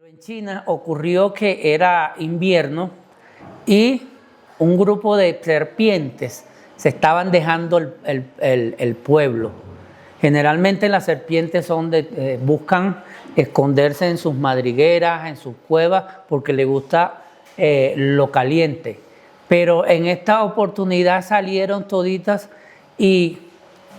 En China ocurrió que era invierno y un grupo de serpientes se estaban dejando el pueblo. Generalmente las serpientes buscan esconderse en sus madrigueras, en sus cuevas, porque les gusta lo caliente. Pero en esta oportunidad salieron toditas y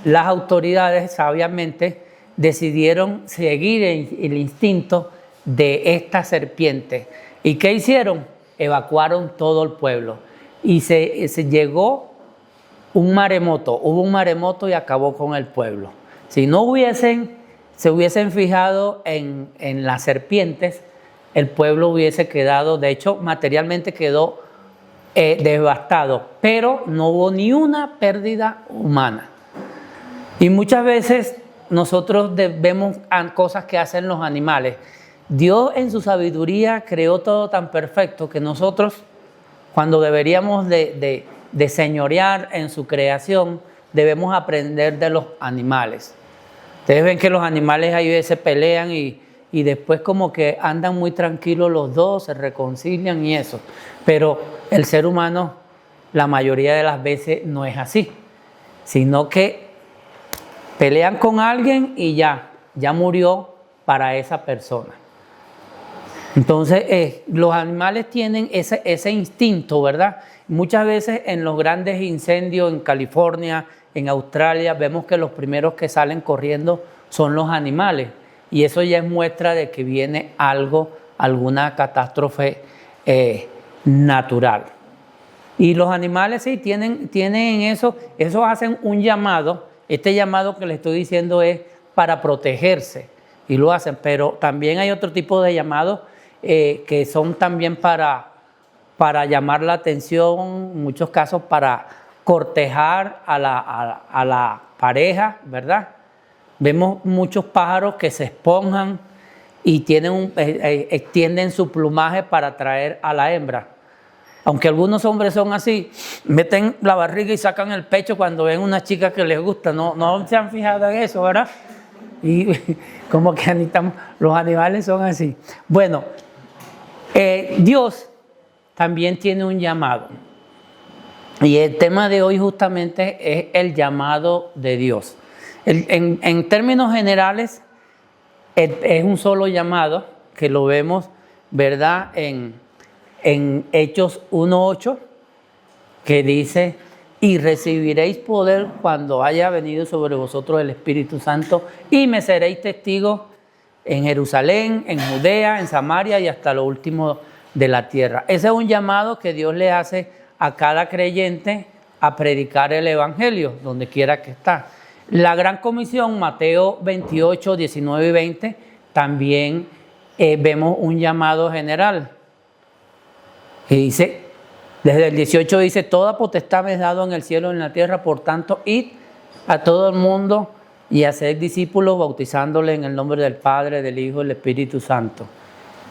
las autoridades sabiamente decidieron seguir el instinto de esta serpiente. ¿Y qué hicieron? Evacuaron todo el pueblo. Y se llegó un maremoto, hubo un maremoto y acabó con el pueblo. Si no se hubiesen fijado en las serpientes, el pueblo hubiese quedado, de hecho, materialmente quedó devastado, pero no hubo ni una pérdida humana. Y muchas veces nosotros vemos cosas que hacen los animales. Dios en su sabiduría creó todo tan perfecto que nosotros, cuando deberíamos de señorear en su creación, debemos aprender de los animales. Ustedes ven que los animales ahí veces pelean y después como que andan muy tranquilos los dos, se reconcilian y eso. Pero el ser humano la mayoría de las veces no es así, sino que pelean con alguien y ya murió para esa persona. Entonces los animales tienen ese instinto, ¿verdad? Muchas veces en los grandes incendios en California, en Australia, vemos que los primeros que salen corriendo son los animales. Y eso ya es muestra de que viene alguna catástrofe natural. Y los animales sí tienen eso hacen un llamado. Este llamado que les estoy diciendo es para protegerse y lo hacen, pero también hay otro tipo de llamados que son también para llamar la atención, en muchos casos para cortejar a la pareja, ¿verdad? Vemos muchos pájaros que se esponjan y extienden su plumaje para atraer a la hembra. Aunque algunos hombres son así, meten la barriga y sacan el pecho cuando ven una chica que les gusta. No se han fijado en eso, ¿verdad? Y como que los animales son así. Bueno, Dios también tiene un llamado. Y el tema de hoy justamente es el llamado de Dios. En términos generales, es un solo llamado que lo vemos, ¿verdad? En Hechos 1:8, que dice: y recibiréis poder cuando haya venido sobre vosotros el Espíritu Santo, y me seréis testigos en Jerusalén, en Judea, en Samaria y hasta lo último de la tierra. Ese es un llamado que Dios le hace a cada creyente a predicar el Evangelio, donde quiera que está. La Gran Comisión, Mateo 28, 19 y 20, también vemos un llamado general. Que dice, desde el 18 dice: toda potestad me es dado en el cielo y en la tierra, por tanto, id a todo el mundo y haced discípulos, bautizándole en el nombre del Padre, del Hijo y del Espíritu Santo,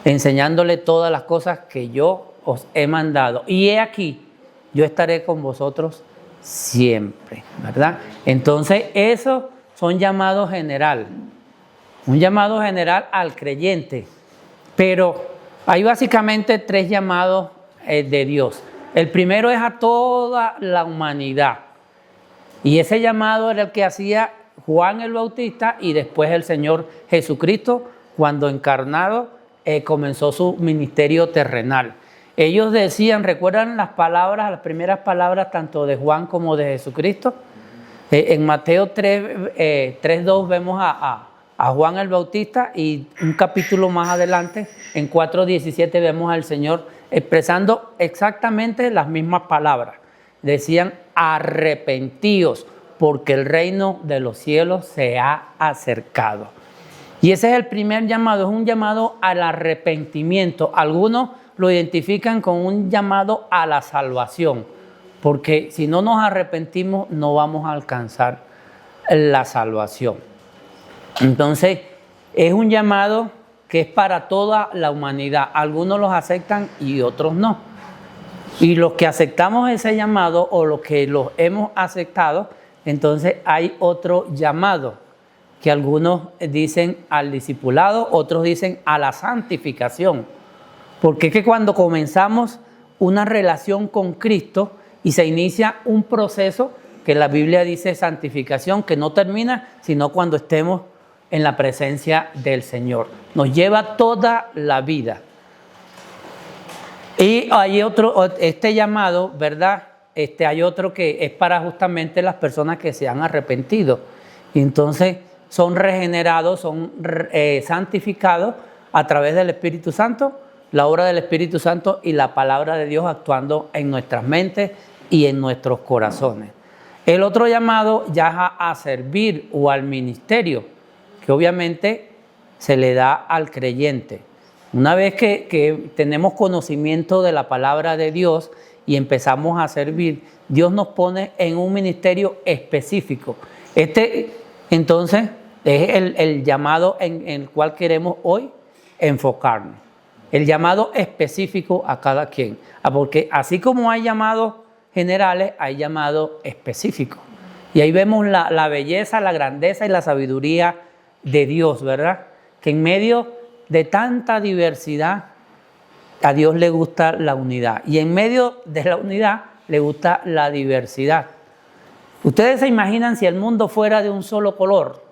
enseñándole todas las cosas que yo os he mandado. Y he aquí, yo estaré con vosotros siempre, ¿verdad? Entonces, esos son llamados general. Un llamado general al creyente. Pero hay básicamente 3 llamados de Dios. El primero es a toda la humanidad. Y ese llamado era el que hacía Juan el Bautista y después el Señor Jesucristo, cuando encarnado comenzó su ministerio terrenal. Ellos decían, ¿recuerdan las primeras palabras tanto de Juan como de Jesucristo? En Mateo 3:2 vemos a Juan el Bautista, y un capítulo más adelante, en 4:17, vemos al Señor expresando exactamente las mismas palabras. Decían: arrepentíos, porque el reino de los cielos se ha acercado. Y ese es el primer llamado, es un llamado al arrepentimiento. Algunos lo identifican con un llamado a la salvación, porque si no nos arrepentimos no vamos a alcanzar la salvación. Entonces, es un llamado que es para toda la humanidad. Algunos los aceptan y otros no. Y los que aceptamos ese llamado, o los que los hemos aceptado, entonces hay otro llamado, que algunos dicen al discipulado, otros dicen a la santificación. Porque es que cuando comenzamos una relación con Cristo y se inicia un proceso que la Biblia dice santificación, que no termina sino cuando estemos en la presencia del Señor. Nos lleva toda la vida. Y hay otro, este llamado, ¿verdad? Hay otro que es para justamente las personas que se han arrepentido. Y entonces son regenerados, son santificados a través del Espíritu Santo, la obra del Espíritu Santo y la palabra de Dios actuando en nuestras mentes y en nuestros corazones. El otro llamado ya es a servir o al ministerio, que obviamente se le da al creyente. Una vez que tenemos conocimiento de la palabra de Dios y empezamos a servir, Dios nos pone en un ministerio específico. Entonces, es el llamado en el cual queremos hoy enfocarnos. El llamado específico a cada quien. Porque así como hay llamados generales, hay llamados específicos. Y ahí vemos la belleza, la grandeza y la sabiduría de Dios, ¿verdad? Que en medio de tanta diversidad, a Dios le gusta la unidad. Y en medio de la unidad, le gusta la diversidad. Ustedes se imaginan si el mundo fuera de un solo color,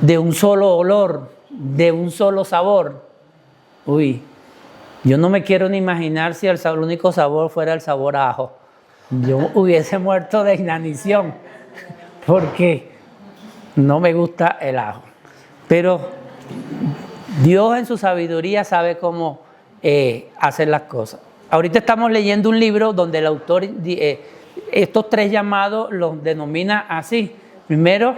de un solo olor, de un solo sabor. Uy, yo no me quiero ni imaginar si el único sabor fuera el sabor a ajo. Yo hubiese muerto de inanición, porque no me gusta el ajo. Pero Dios en su sabiduría sabe cómo hacer las cosas. Ahorita estamos leyendo un libro donde el autor estos tres llamados los denomina así. Primero,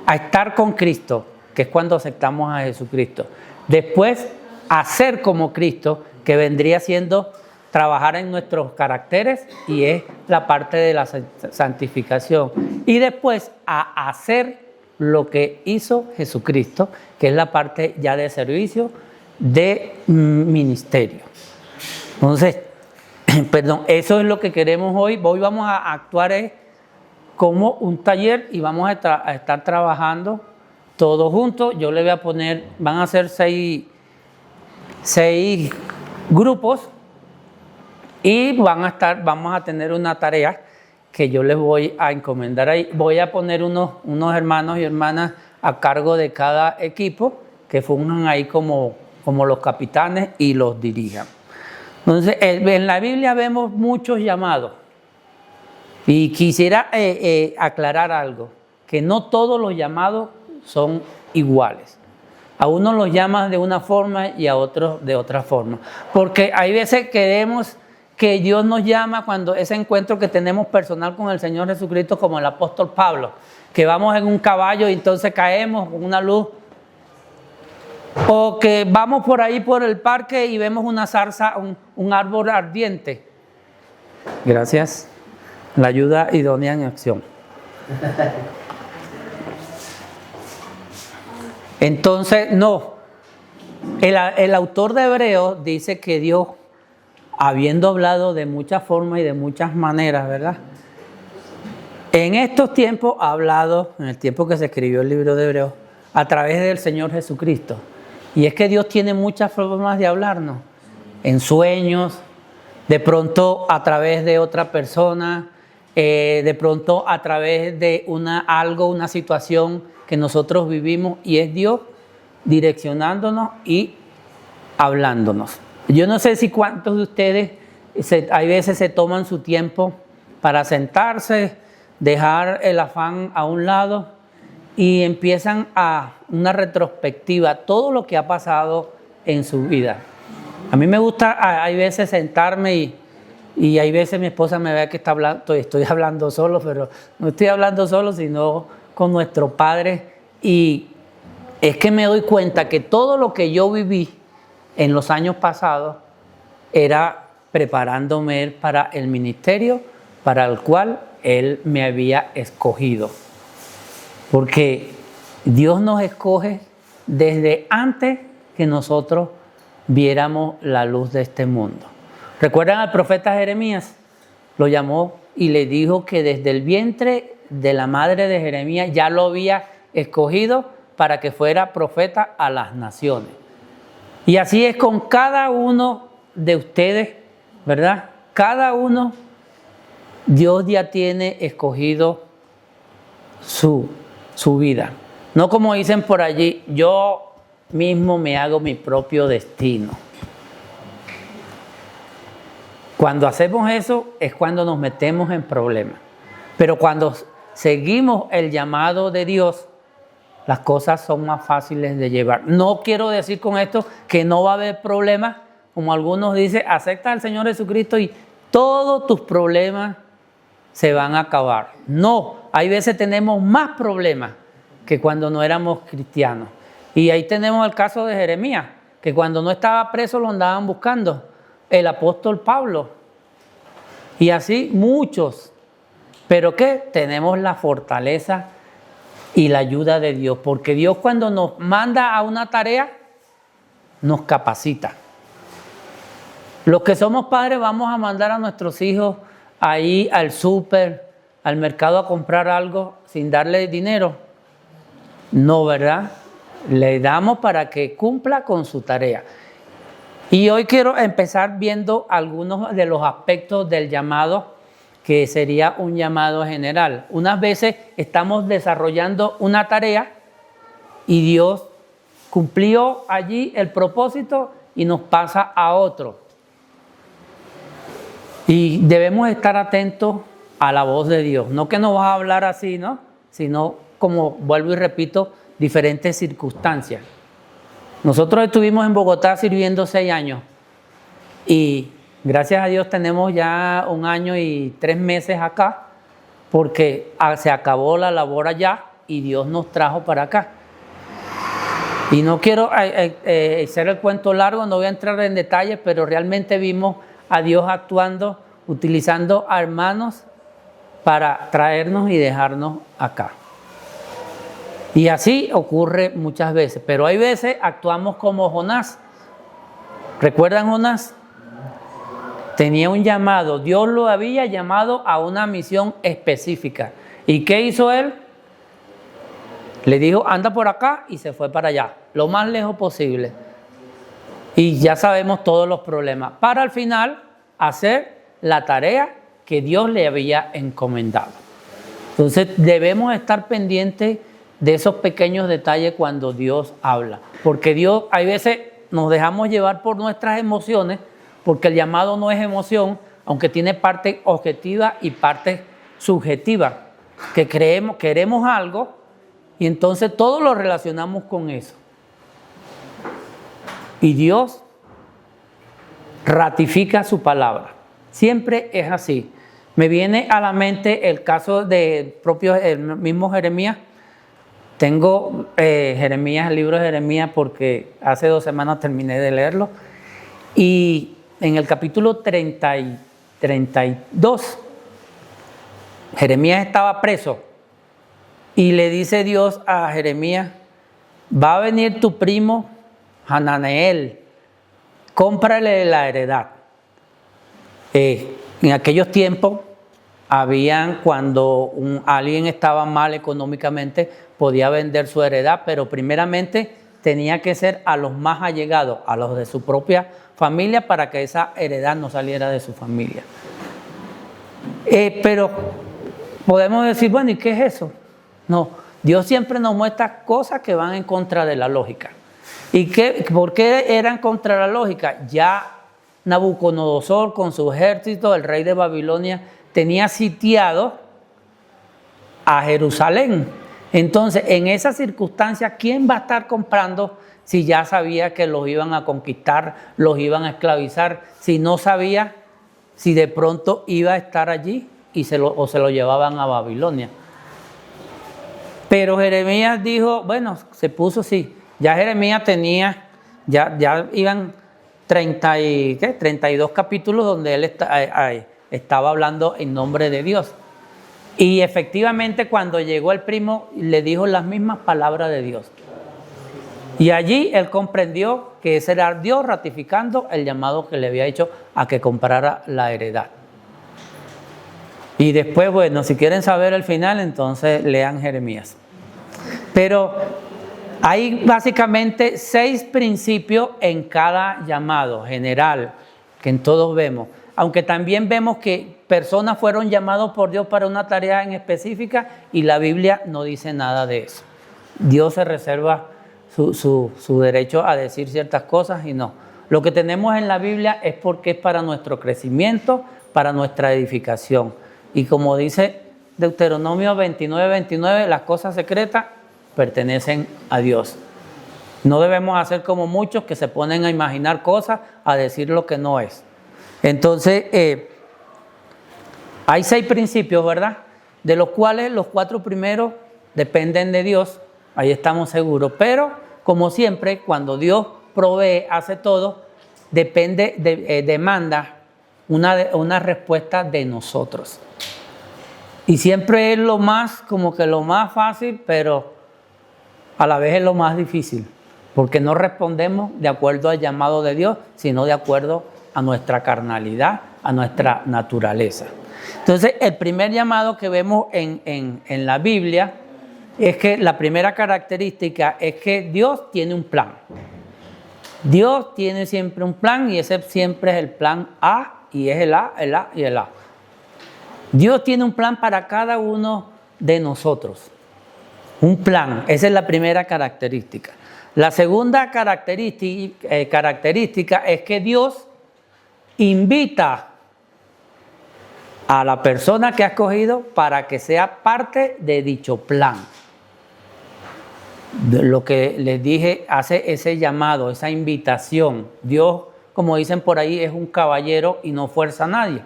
a estar con Cristo, que es cuando aceptamos a Jesucristo. Después, a ser como Cristo, que vendría siendo trabajar en nuestros caracteres y es la parte de la santificación. Y después, a hacer lo que hizo Jesucristo, que es la parte ya de servicio, de ministerio. Entonces, eso es lo que queremos hoy. Hoy vamos a actuar como un taller y vamos a estar trabajando todos juntos. Yo le voy a poner, van a ser seis grupos y vamos a tener una tarea que yo les voy a encomendar ahí. Voy a poner unos hermanos y hermanas a cargo de cada equipo que funjan ahí como los capitanes y los dirijan. Entonces, en la Biblia vemos muchos llamados y quisiera aclarar algo, que no todos los llamados son iguales. A unos los llaman de una forma y a otros de otra forma. Porque hay veces queremos que Dios nos llama cuando ese encuentro que tenemos personal con el Señor Jesucristo, como el apóstol Pablo, que vamos en un caballo y entonces caemos con una luz. O que vamos por ahí por el parque y vemos una zarza, un árbol ardiente. Gracias. La ayuda idónea en acción. Entonces, no. El autor de Hebreos dice que Dios, habiendo hablado de muchas formas y de muchas maneras, ¿verdad? En estos tiempos ha hablado, en el tiempo que se escribió el libro de Hebreos, a través del Señor Jesucristo. Y es que Dios tiene muchas formas de hablarnos, en sueños, de pronto a través de otra persona, de pronto a través de una situación que nosotros vivimos, y es Dios direccionándonos y hablándonos. Yo no sé si cuántos de ustedes hay veces se toman su tiempo para sentarse, dejar el afán a un lado y empiezan a una retrospectiva, todo lo que ha pasado en su vida. A mí me gusta, hay veces sentarme y hay veces mi esposa me ve que estoy hablando solo, pero no estoy hablando solo, sino con nuestro Padre. Y es que me doy cuenta que todo lo que yo viví en los años pasados era preparándome para el ministerio para el cual Él me había escogido. Porque Dios nos escoge desde antes que nosotros viéramos la luz de este mundo. ¿Recuerdan al profeta Jeremías? Lo llamó y le dijo que desde el vientre de la madre de Jeremías ya lo había escogido para que fuera profeta a las naciones. Y así es con cada uno de ustedes, ¿verdad? Cada uno, Dios ya tiene escogido su vida. No como dicen por allí, yo mismo me hago mi propio destino. Cuando hacemos eso es cuando nos metemos en problemas. Pero cuando seguimos el llamado de Dios, las cosas son más fáciles de llevar. No quiero decir con esto que no va a haber problemas, como algunos dicen, acepta al Señor Jesucristo y todos tus problemas se van a acabar. No, hay veces tenemos más problemas que cuando no éramos cristianos. Y ahí tenemos el caso de Jeremías, que cuando no estaba preso lo andaban buscando, el apóstol Pablo. Y así muchos. ¿Pero qué? Tenemos la fortaleza y la ayuda de Dios, porque Dios cuando nos manda a una tarea, nos capacita. Los que somos padres vamos a mandar a nuestros hijos ahí al súper, al mercado a comprar algo sin darle dinero. No, ¿verdad? Le damos para que cumpla con su tarea. Y hoy quiero empezar viendo algunos de los aspectos del llamado, que sería un llamado general. Unas veces estamos desarrollando una tarea y Dios cumplió allí el propósito y nos pasa a otro. Y debemos estar atentos a la voz de Dios. No que nos va a hablar así, ¿no? Sino, como vuelvo y repito, diferentes circunstancias. Nosotros estuvimos en Bogotá sirviendo 6 años y gracias a Dios tenemos ya 1 año y 3 meses acá porque se acabó la labor allá y Dios nos trajo para acá. Y no quiero hacer el cuento largo, no voy a entrar en detalles, pero realmente vimos a Dios actuando, utilizando a hermanos para traernos y dejarnos acá. Y así ocurre muchas veces, pero hay veces actuamos como Jonás. ¿Recuerdan Jonás? Tenía un llamado, Dios lo había llamado a una misión específica. ¿Y qué hizo él? Le dijo, anda por acá y se fue para allá, lo más lejos posible. Y ya sabemos todos los problemas, para al final hacer la tarea que Dios le había encomendado. Entonces debemos estar pendientes de esos pequeños detalles cuando Dios habla. Porque Dios, hay veces nos dejamos llevar por nuestras emociones, porque el llamado no es emoción, aunque tiene parte objetiva y parte subjetiva, que queremos algo y entonces todo lo relacionamos con eso. Y Dios ratifica su palabra. Siempre es así. Me viene a la mente el caso del mismo Jeremías. Tengo Jeremías, el libro de Jeremías, porque hace 2 semanas terminé de leerlo. Y en el capítulo 32, Jeremías estaba preso. Y le dice Dios a Jeremías, va a venir tu primo Hananeel, cómprale la heredad. En aquellos tiempos, cuando alguien estaba mal económicamente, podía vender su heredad, pero primeramente tenía que ser a los más allegados, a los de su propia familia, para que esa heredad no saliera de su familia. Pero podemos decir, bueno, ¿y qué es eso? No, Dios siempre nos muestra cosas que van en contra de la lógica. ¿Y por qué eran contra la lógica? Ya Nabucodonosor con su ejército, el rey de Babilonia, tenía sitiado a Jerusalén. Entonces, en esa circunstancia, ¿quién va a estar comprando si ya sabía que los iban a conquistar, los iban a esclavizar? Si no sabía si de pronto iba a estar allí o se lo llevaban a Babilonia. Pero Jeremías dijo, bueno, se puso así. Ya Jeremías tenía, ya iban 32 capítulos donde él estaba hablando en nombre de Dios. Y efectivamente cuando llegó el primo le dijo las mismas palabras de Dios. Y allí él comprendió que ese era Dios ratificando el llamado que le había hecho a que comprara la heredad. Y después, bueno, si quieren saber el final, entonces lean Jeremías. Pero hay básicamente 6 principios en cada llamado general, que en todos vemos. Aunque también vemos que personas fueron llamados por Dios para una tarea en específica y la Biblia no dice nada de eso. Dios se reserva su derecho a decir ciertas cosas y no. Lo que tenemos en la Biblia es porque es para nuestro crecimiento, para nuestra edificación. Y como dice Deuteronomio 29:29, las cosas secretas pertenecen a Dios. No debemos hacer como muchos que se ponen a imaginar cosas, a decir lo que no es. Entonces, hay 6 principios, ¿verdad? De los cuales los 4 primeros dependen de Dios, ahí estamos seguros. Pero, como siempre, cuando Dios provee, hace todo, demanda una respuesta de nosotros. Y siempre es lo más fácil, pero a la vez es lo más difícil, porque no respondemos de acuerdo al llamado de Dios, sino de acuerdo a nuestra carnalidad, a nuestra naturaleza. Entonces, el primer llamado que vemos en la Biblia es que la primera característica es que Dios tiene un plan. Dios tiene siempre un plan y ese siempre es el plan A y es el A, el A y el A. Dios tiene un plan para cada uno de nosotros. Un plan, esa es la primera característica. La segunda característica es que Dios invita a la persona que ha escogido para que sea parte de dicho plan. Lo que les dije, hace ese llamado, esa invitación. Dios, como dicen por ahí, es un caballero y no fuerza a nadie.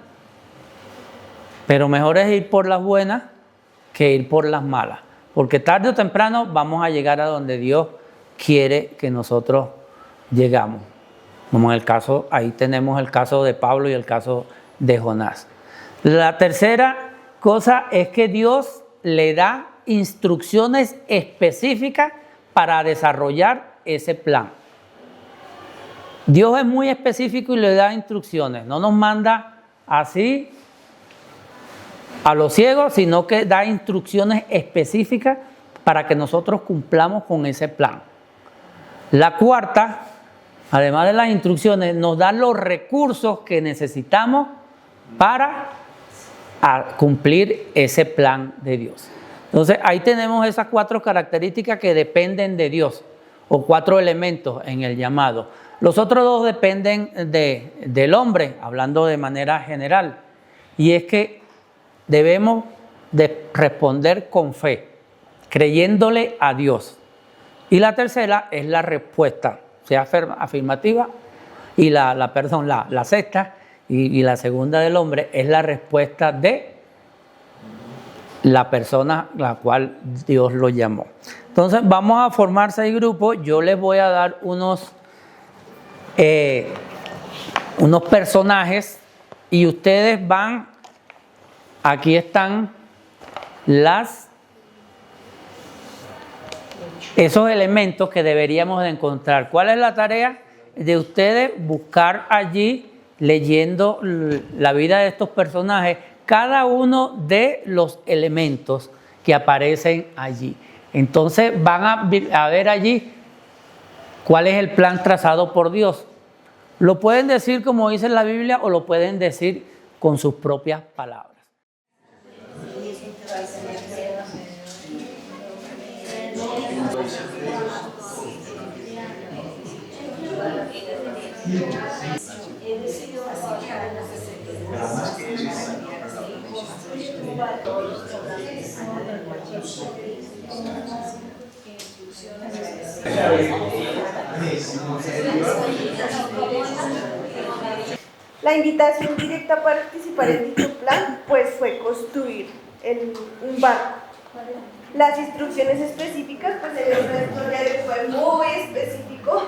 Pero mejor es ir por las buenas que ir por las malas. Porque tarde o temprano vamos a llegar a donde Dios quiere que nosotros llegamos. Como en el caso, ahí tenemos el caso de Pablo y el caso de Jonás. La tercera cosa es que Dios le da instrucciones específicas para desarrollar ese plan. Dios es muy específico y le da instrucciones. No nos manda así a los ciegos, sino que da instrucciones específicas para que nosotros cumplamos con ese plan. La cuarta, además de las instrucciones, nos da los recursos que necesitamos para cumplir ese plan de Dios. Entonces, ahí tenemos esas 4 características que dependen de Dios, o 4 elementos en el llamado. Los otros 2 dependen del hombre, hablando de manera general, y es que debemos de responder con fe, creyéndole a Dios. Y la tercera es la respuesta, sea afirmativa, y la sexta y la segunda del hombre es la respuesta de la persona a la cual Dios lo llamó. Entonces vamos a formar 6 grupos. Yo les voy a dar unos personajes y ustedes van, aquí están esos elementos que deberíamos de encontrar. ¿Cuál es la tarea de ustedes? Buscar allí, leyendo la vida de estos personajes, cada uno de los elementos que aparecen allí. Entonces van a ver allí cuál es el plan trazado por Dios. Lo pueden decir como dice la Biblia o lo pueden decir con sus propias palabras. La invitación directa a participar en dicho plan pues fue construir un barco. Las instrucciones específicas, pues en esta historia fue muy específico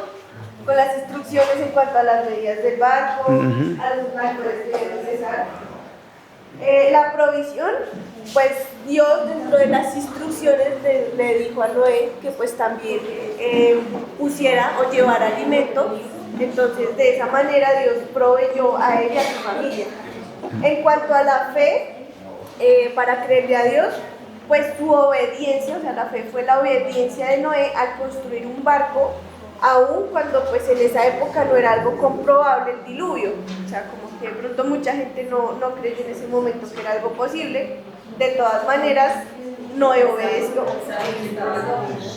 con las instrucciones en cuanto a las medidas del barco, a los valores que deben cesar. La provisión, pues Dios dentro de las instrucciones le dijo a Noé que pues también pusiera o llevara alimento. Entonces de esa manera Dios proveyó a él y a su familia. En cuanto a la fe, para creerle a Dios, pues su obediencia, o sea, la fe fue la obediencia de Noé al construir un barco, aun cuando pues en esa época no era algo comprobable el diluvio, o sea, como que de pronto mucha gente no creyó en ese momento que era algo posible. De todas maneras, Noé obedeció.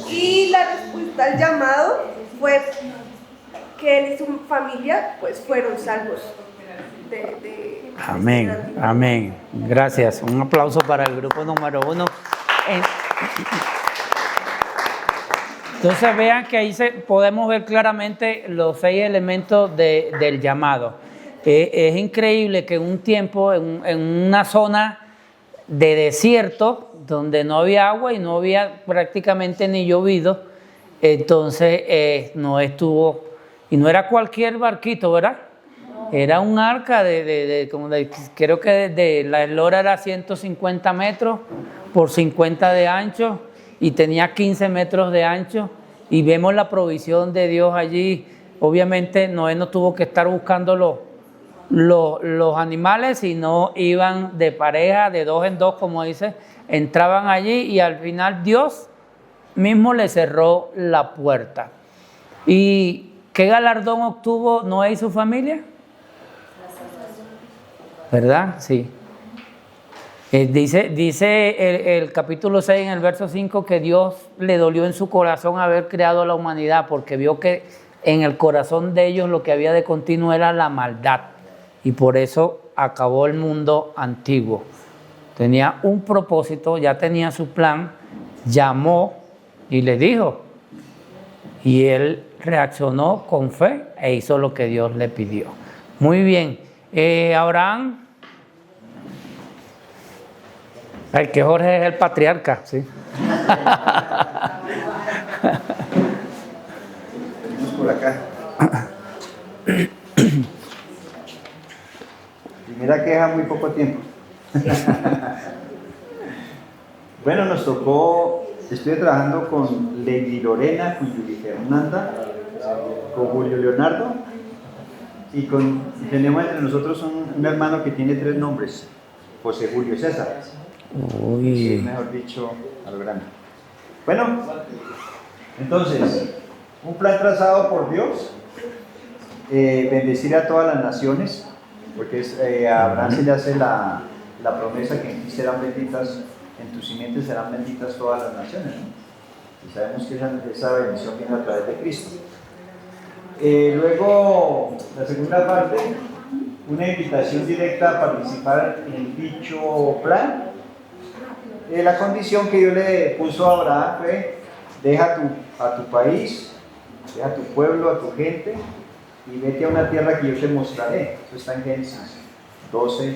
Y la respuesta al llamado fue que él y su familia pues fueron salvos de Amén, amén. Gracias. Un aplauso para el grupo número 1. Entonces vean que ahí podemos ver claramente los 6 elementos del llamado. Es increíble que en un tiempo, en una zona de desierto, donde no había agua y no había prácticamente ni llovido, entonces no estuvo, y no era cualquier barquito, ¿verdad? Era un arca creo que la eslora era 150 metros por 50 de ancho y tenía 15 metros de ancho, y vemos la provisión de Dios allí. Obviamente Noé no tuvo que estar buscando los animales, sino iban de pareja, de 2 en 2, como dice, entraban allí y al final Dios mismo le cerró la puerta. ¿Y qué galardón obtuvo Noé y su familia? ¿Verdad? Sí. Dice el capítulo 6 en el verso 5 que Dios le dolió en su corazón haber creado a la humanidad, porque vio que en el corazón de ellos lo que había de continuo era la maldad, y por eso acabó el mundo antiguo. Tenía un propósito, ya tenía su plan, llamó y le dijo, y él reaccionó con fe e hizo lo que Dios le pidió. Muy bien. Abraham. Ay, que Jorge es el patriarca, sí. Venimos por acá. Primera queja, muy poco tiempo. Bueno, nos tocó, estoy trabajando con Lady Lorena, con Yuli Fernanda, con Julio Leonardo, y tenemos entre nosotros un hermano que tiene 3 nombres, José Julio César. Uy. Sí, mejor dicho, a lo grande. Bueno, entonces, un plan trazado por Dios, bendecir a todas las naciones, porque a Abraham se le hace la promesa que en ti serán benditas, en tus simientes serán benditas todas las naciones, ¿no? Y sabemos que esa bendición viene a través de Cristo. Luego, la segunda parte, una invitación directa a participar en dicho plan. La condición que Dios le puso a Abraham fue: deja a tu país, deja a tu pueblo, a tu gente, y vete a una tierra que yo te mostraré. Eso está en Génesis 12:1.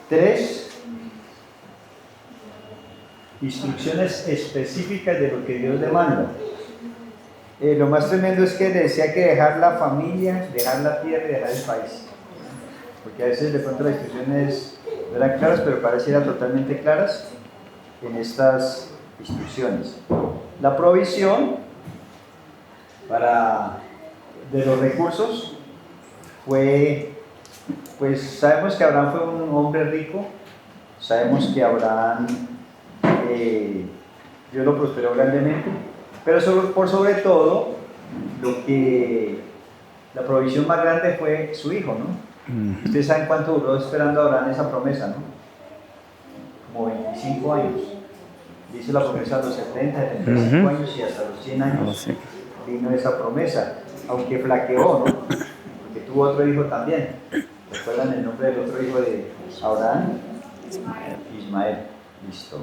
3 instrucciones específicas de lo que Dios demanda. Lo más tremendo es que decía que dejar la familia, dejar la tierra y dejar el país. Porque a veces de pronto las instrucciones no eran claras, pero parecieran totalmente claras en estas instrucciones. La provisión de los recursos fue, pues sabemos que Abraham fue un hombre rico, sabemos que Abraham Dios lo prosperó grandemente, pero por sobre todo la provisión más grande fue su hijo, ¿no? Ustedes saben cuánto duró esperando Abraham esa promesa, ¿no? Como 25 años. Dice la promesa a los 70, 75 años y hasta los 100 años vino esa promesa, aunque flaqueó, ¿no? Porque tuvo otro hijo también. ¿Recuerdan el nombre del otro hijo de Abraham? Ismael. Listo.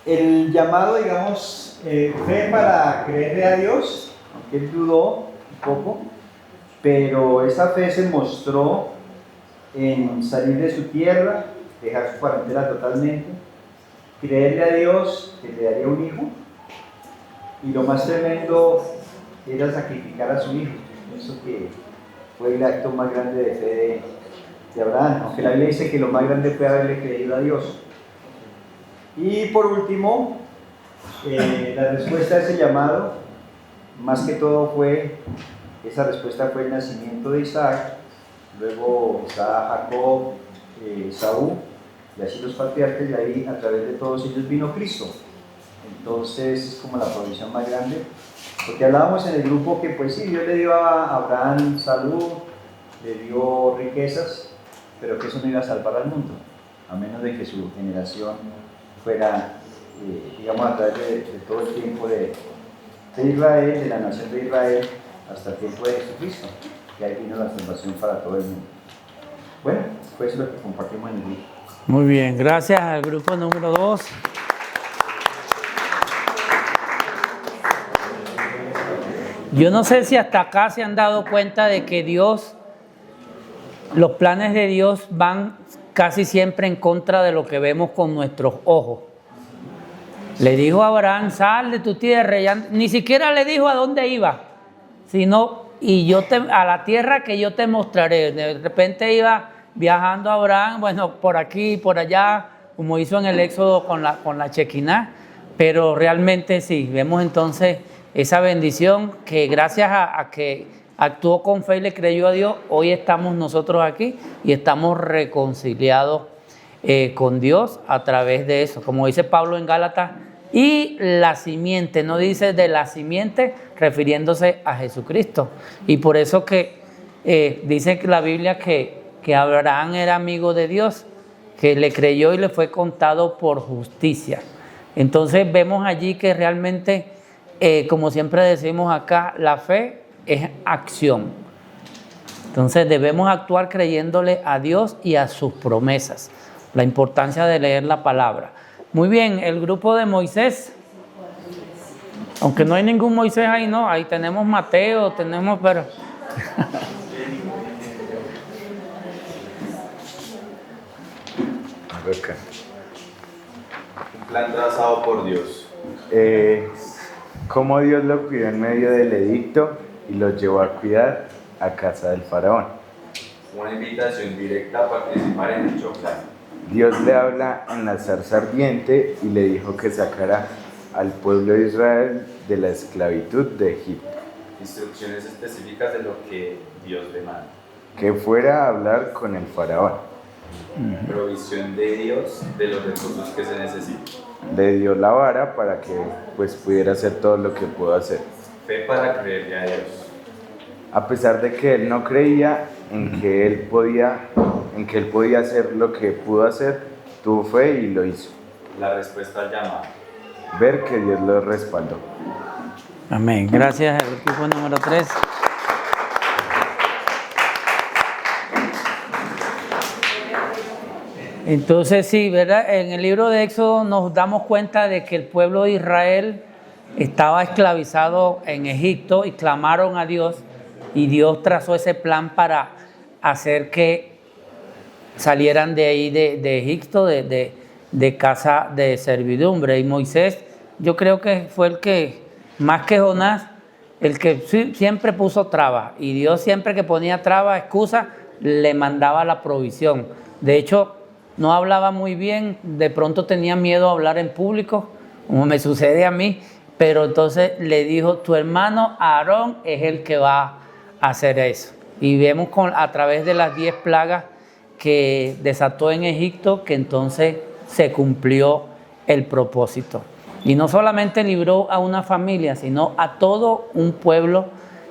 El llamado, digamos, fe para creerle a Dios, aunque él dudó un poco, pero esa fe se mostró en salir de su tierra, dejar su parentela totalmente, creerle a Dios que le daría un hijo, y lo más tremendo era sacrificar a su hijo. Eso que fue el acto más grande de fe de Abraham, aunque la Biblia dice que lo más grande fue haberle creído a Dios. Y por último, la respuesta a ese llamado, más que todo fue Esa respuesta fue el nacimiento de Isaac, luego está Jacob, Saúl, y así los patriarcas, y ahí a través de todos ellos vino Cristo. Entonces es como la provisión más grande, porque hablábamos en el grupo que pues sí, Dios le dio a Abraham salud, le dio riquezas, pero que eso no iba a salvar al mundo, a menos de que su generación fuera, digamos, a través de todo el tiempo de Israel, de la nación de Israel, hasta el tiempo de Jesucristo, y ahí vino la salvación para todo el mundo. Bueno, pues eso es lo que compartimos en el grupo. Muy bien, gracias al grupo número 2. Yo no sé si hasta acá se han dado cuenta de que Dios, los planes de Dios van casi siempre en contra de lo que vemos con nuestros ojos. Le dijo a Abraham, sal de tu tierra, ni siquiera le dijo a dónde iba, sino, a la tierra que yo te mostraré. De repente iba viajando Abraham, bueno, por aquí, por allá, como hizo en el Éxodo con la Chequiná, pero realmente sí, vemos entonces esa bendición que gracias a que actuó con fe y le creyó a Dios, hoy estamos nosotros aquí y estamos reconciliados con Dios a través de eso. Como dice Pablo en Gálatas, y la simiente, no dice de la simiente, refiriéndose a Jesucristo. Y por eso que dice la Biblia que Abraham era amigo de Dios, que le creyó y le fue contado por justicia. Entonces vemos allí que realmente, como siempre decimos acá, la fe es acción. Entonces debemos actuar creyéndole a Dios y a sus promesas. La importancia de leer la palabra. Muy bien, el grupo de Moisés. Aunque no hay ningún Moisés ahí, no. Ahí tenemos Mateo, tenemos, pero... Un plan trazado por Dios. Cómo Dios lo cuidó en medio del edicto y lo llevó a cuidar a casa del faraón. Una invitación directa a participar en dicho plan. Dios le habla en la zarza ardiente y le dijo que sacara al pueblo de Israel de la esclavitud de Egipto. Instrucciones específicas de lo que Dios demanda. Que fuera a hablar con el faraón. Provisión de Dios de los recursos que se necesitan. Le dio la vara para que pudiera hacer todo lo que pudo hacer. Fe para creerle a Dios. A pesar de que él no creía en que él podía hacer lo que pudo hacer, tuvo fe y lo hizo. La respuesta al llamado. Ver que Dios lo respaldó. Amén. Gracias al equipo número 3. Entonces sí, ¿verdad? En el libro de Éxodo nos damos cuenta de que el pueblo de Israel estaba esclavizado en Egipto y clamaron a Dios, y Dios trazó ese plan para hacer que salieran de ahí de Egipto, de casa de servidumbre. Y Moisés, yo creo que fue el que, más que Jonás, el que siempre puso trabas, y Dios siempre que ponía trabas, excusas, le mandaba la provisión. De hecho, no hablaba muy bien, de pronto tenía miedo a hablar en público, como me sucede a mí, pero entonces le dijo, tu hermano Aarón es el que va a hacer eso. Y vemos a través de las 10 plagas que desató en Egipto, que entonces se cumplió el propósito. Y no solamente libró a una familia, sino a todo un pueblo,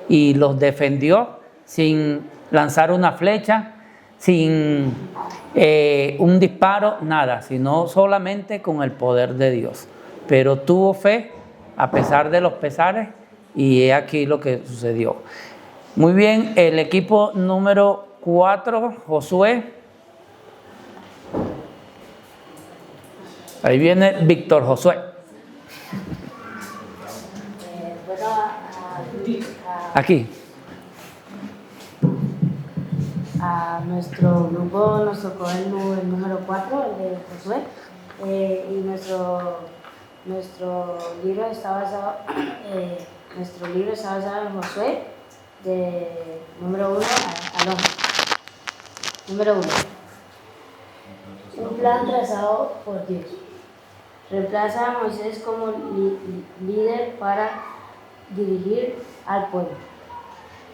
y los defendió sin lanzar una flecha, sin un disparo, nada, sino solamente con el poder de Dios. Pero tuvo fe a pesar de los pesares, y he aquí lo que sucedió. Muy bien, el equipo número 4, Josué. Ahí viene Víctor Josué. Aquí. A nuestro grupo nos tocó el número 4, el de Josué, y nuestro libro está basado en Josué, de número 1 al 11. Número 1. Un plan trazado por Dios. Reemplaza a Moisés como líder para dirigir al pueblo.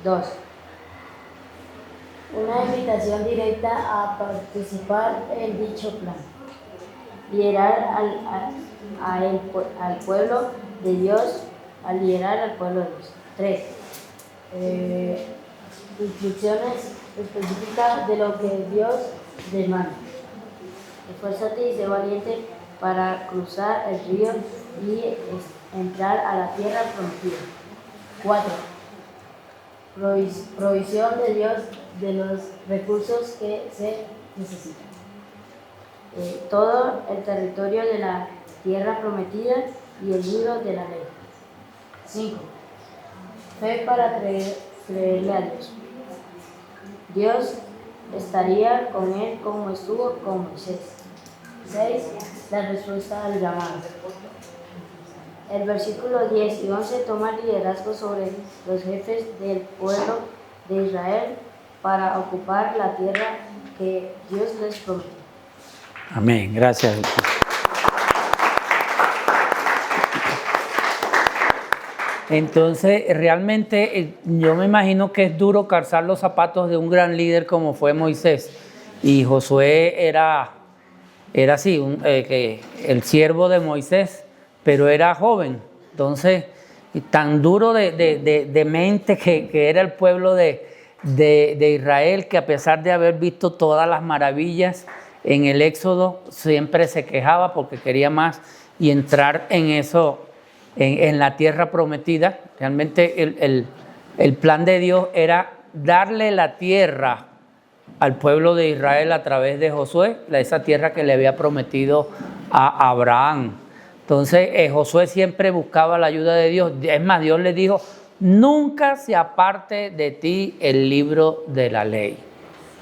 2. Una invitación directa a participar en dicho plan. Liderar al pueblo de Dios, a liderar al pueblo de Dios. 3. Instrucciones específicas de lo que Dios demanda. Esfuérzate y sé valiente para cruzar el río y entrar a la tierra prometida. 4. Provisión de Dios de los recursos que se necesitan. Todo el territorio de la tierra prometida y el libro de la ley. 5. Fe para creerle a Dios. Dios estaría con él como estuvo con Moisés. 6. La respuesta al llamado. El versículo 10 y 11 toma liderazgo sobre los jefes del pueblo de Israel para ocupar la tierra que Dios les prometió. Amén, gracias. Entonces, realmente yo me imagino que es duro calzar los zapatos de un gran líder como fue Moisés. Y Josué era así, el siervo de Moisés, pero era joven. Entonces, tan duro de mente que era el pueblo de Israel, que a pesar de haber visto todas las maravillas en el Éxodo, siempre se quejaba porque quería más y entrar en eso, en la tierra prometida. Realmente el plan de Dios era darle la tierra al pueblo de Israel a través de Josué, esa tierra que le había prometido a Abraham. Entonces Josué siempre buscaba la ayuda de Dios. Es más, Dios le dijo: nunca se aparte de ti el libro de la ley.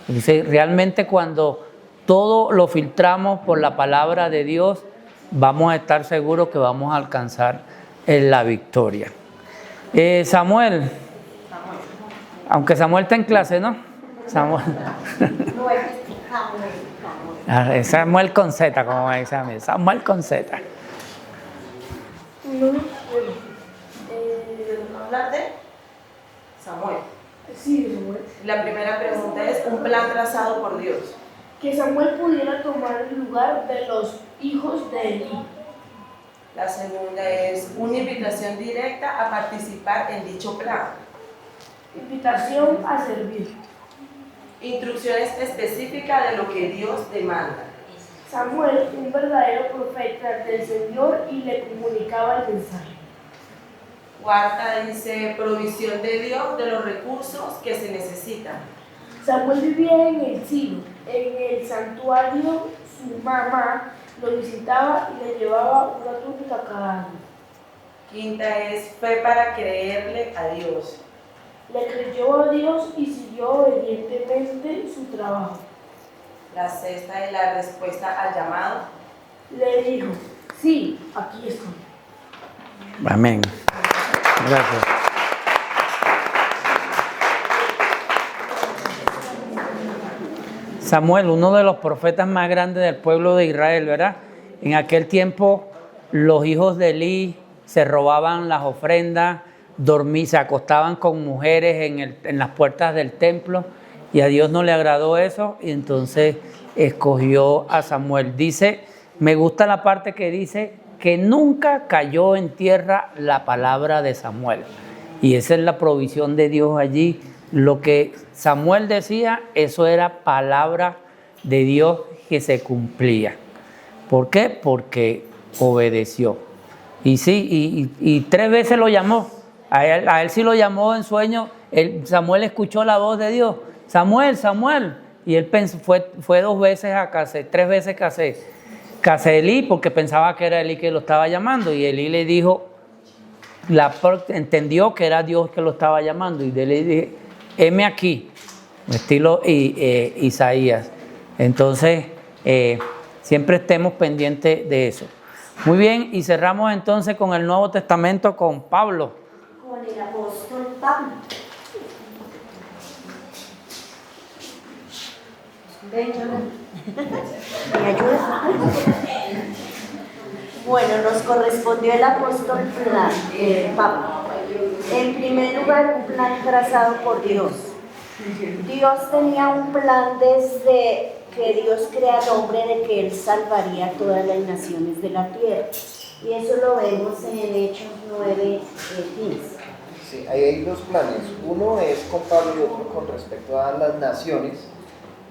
Dice, realmente cuando todo lo filtramos por la palabra de Dios, vamos a estar seguros que vamos a alcanzar la victoria. Samuel, aunque Samuel está en clase, ¿no? Samuel con Z, como me dice a mí. Samuel con Z. Hablar de Samuel. Sí, Samuel. La primera pregunta es un plan trazado por Dios. Que Samuel pudiera tomar el lugar de los hijos de Elí. La segunda es una invitación directa a participar en dicho plan. Invitación a servir. Instrucciones específicas de lo que Dios demanda. Samuel, un verdadero profeta del Señor, y le comunicaba el mensaje. Cuarta dice provisión de Dios de los recursos que se necesitan. Samuel vivía en el Silo, en el santuario. Su mamá lo visitaba y le llevaba una túnica cada año. Quinta es fe para creerle a Dios. Le creyó a Dios y siguió obedientemente su trabajo. La sexta es la respuesta al llamado. Le dijo: sí, aquí estoy. Amén. Gracias. Samuel, uno de los profetas más grandes del pueblo de Israel, ¿verdad? En aquel tiempo los hijos de Elí se robaban las ofrendas, se acostaban con mujeres en las puertas del templo, y a Dios no le agradó eso, y entonces escogió a Samuel. Dice, me gusta la parte que dice que nunca cayó en tierra la palabra de Samuel, y esa es la provisión de Dios allí. Lo que Samuel decía, eso era palabra de Dios que se cumplía. ¿Por qué? Porque obedeció. Y sí, y 3 veces lo llamó. A él sí lo llamó en sueño. Samuel escuchó la voz de Dios. Samuel, Samuel. Y él fue 2 veces a casa, 3 veces casa Elí, porque pensaba que era Elí que lo estaba llamando. Y Elí le dijo, entendió que era Dios que lo estaba llamando. Y le dije, heme aquí, estilo Isaías. Entonces, siempre estemos pendientes de eso. Muy bien, y cerramos entonces con el Nuevo Testamento con Pablo. Con el apóstol Pablo. Ven, ¿me ayuda? Bueno, nos correspondió el apóstol Pablo. En primer lugar, un plan trazado por Dios. Dios tenía un plan desde que Dios crea al hombre de que Él salvaría a todas las naciones de la tierra. Y eso lo vemos en Hechos 9:15. Sí, ahí hay dos planes. Uno es con Pablo y otro con respecto a las naciones.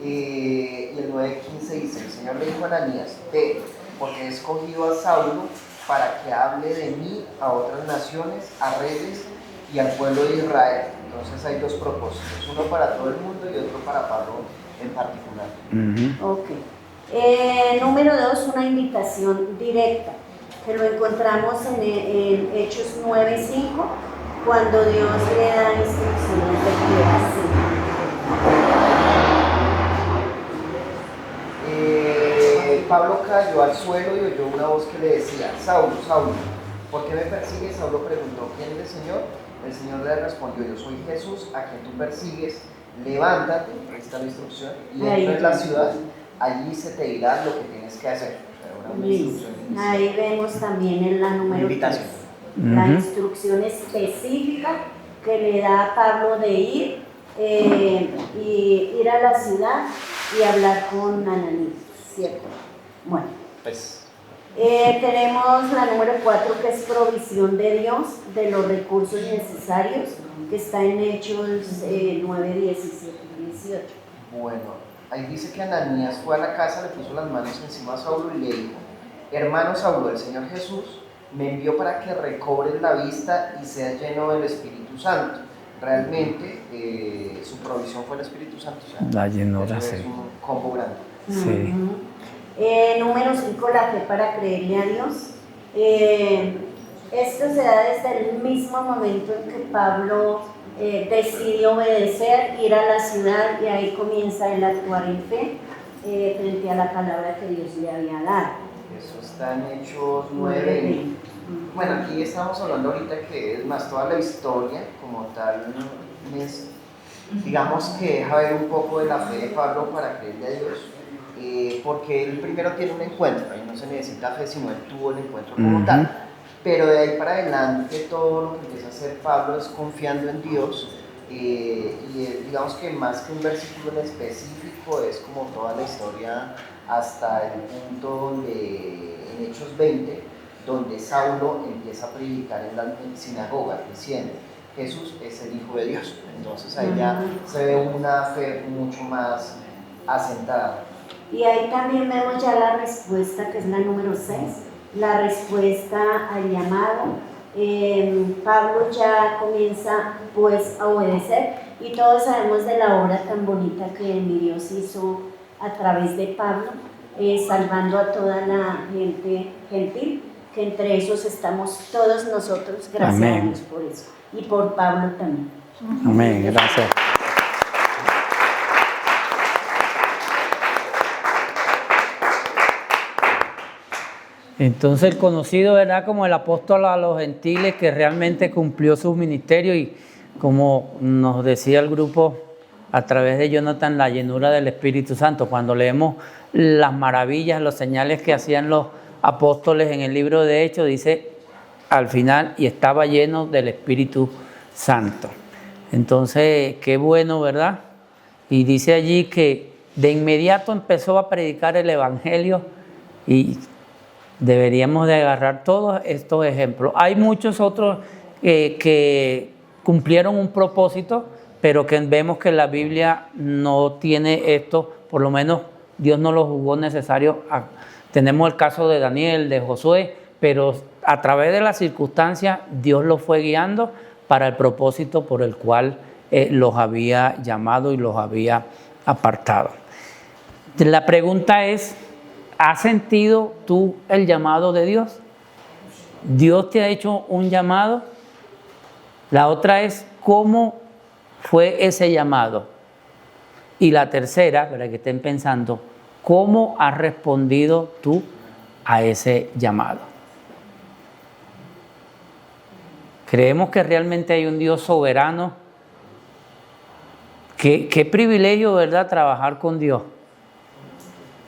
Y el 9:15 dice, el Señor le dijo a Ananías, ve, porque he escogido a Saulo para que hable de mí a otras naciones, a reyes y al pueblo de Israel. Entonces hay dos propósitos, uno para todo el mundo y otro para Pablo en particular. Ok. Número 2, una invitación directa, que lo encontramos en Hechos 9:5, cuando Dios le da instrucciones de qué hacer. Pablo cayó al suelo y oyó una voz que le decía, Saulo, Saulo, ¿por qué me persigues? Saulo preguntó, ¿quién es el Señor? El Señor le respondió, yo soy Jesús, a quien tú persigues, levántate, ahí está la instrucción, y entra en la ciudad, allí se te dirá lo que tienes que hacer. Una instrucción inicial. Ahí vemos también en la número 3, la instrucción específica que le da a Pablo de ir a la ciudad y hablar con Ananías, ¿cierto? Bueno, Pues, tenemos la número 4, que es provisión de Dios de los recursos necesarios, que está en Hechos 9, 17 y 18. bueno, ahí dice que Ananías fue a la casa, le puso las manos encima a Saulo y le dijo, hermano Saulo, el Señor Jesús me envió para que recobres la vista y seas lleno del Espíritu Santo. Realmente su provisión fue el Espíritu Santo, o sea, La llenura, eso sí. es un combo grande. Sí. Número 5, la fe para creerle a Dios. Esto se da desde el mismo momento en que Pablo decidió obedecer, ir a la ciudad, y ahí comienza él a actuar en fe frente a la palabra que Dios le había dado. Eso está en Hechos 9. Bueno, aquí estamos hablando ahorita que es más toda la historia como tal, digamos que deja ver un poco de la fe de Pablo para creerle a Dios, porque él primero tiene un encuentro, ahí no se necesita fe, sino él tuvo el encuentro como tal, pero de ahí para adelante todo lo que empieza a hacer Pablo es confiando en Dios, y digamos que más que un versículo en específico es como toda la historia hasta el punto donde en Hechos 20, donde Saulo empieza a predicar en la sinagoga diciendo Jesús es el Hijo de Dios. Entonces ahí ya se ve una fe mucho más asentada. Y ahí también vemos ya la respuesta, que es la número 6, la respuesta al llamado. Pablo ya comienza pues a obedecer, y todos sabemos de la obra tan bonita que mi Dios hizo a través de Pablo, salvando a toda la gente gentil, que entre esos estamos todos nosotros, gracias a Dios por eso, y por Pablo también. Amén, gracias. Entonces el conocido, ¿verdad?, como el apóstol a los gentiles, que realmente cumplió su ministerio, y como nos decía el grupo a través de Jonathan, la llenura del Espíritu Santo. Cuando leemos las maravillas, los señales que hacían los apóstoles en el libro de Hechos, dice al final, y estaba lleno del Espíritu Santo. Entonces, qué bueno, ¿verdad? Y dice allí que de inmediato empezó a predicar el Evangelio, y deberíamos de agarrar todos estos ejemplos. Hay muchos otros que cumplieron un propósito, pero que vemos que la Biblia no tiene esto, por lo menos Dios no lo juzgó necesario. Tenemos el caso de Daniel, de Josué, pero a través de las circunstancias Dios los fue guiando para el propósito por el cual los había llamado y los había apartado. La pregunta es, ¿has sentido tú el llamado de Dios? ¿Dios te ha hecho un llamado? La otra es, ¿cómo fue ese llamado? Y la tercera, para que estén pensando, ¿cómo has respondido tú a ese llamado? Creemos que realmente hay un Dios soberano. Qué privilegio, ¿verdad?, trabajar con Dios.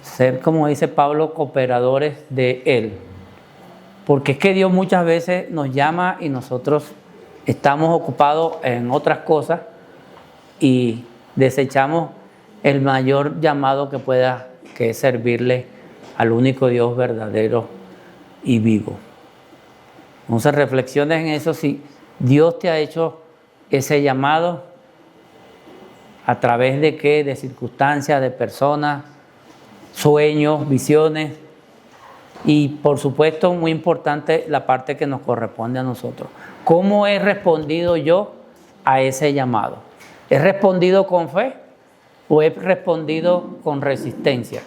Ser, como dice Pablo, cooperadores de Él. Porque es que Dios muchas veces nos llama y nosotros estamos ocupados en otras cosas y desechamos el mayor llamado que es servirle al único Dios verdadero y vivo. Entonces reflexiones en eso, si Dios te ha hecho ese llamado, a través de qué, de circunstancias, de personas, sueños, visiones, y por supuesto muy importante la parte que nos corresponde a nosotros. ¿Cómo he respondido yo a ese llamado? ¿He respondido con fe o he respondido con resistencia?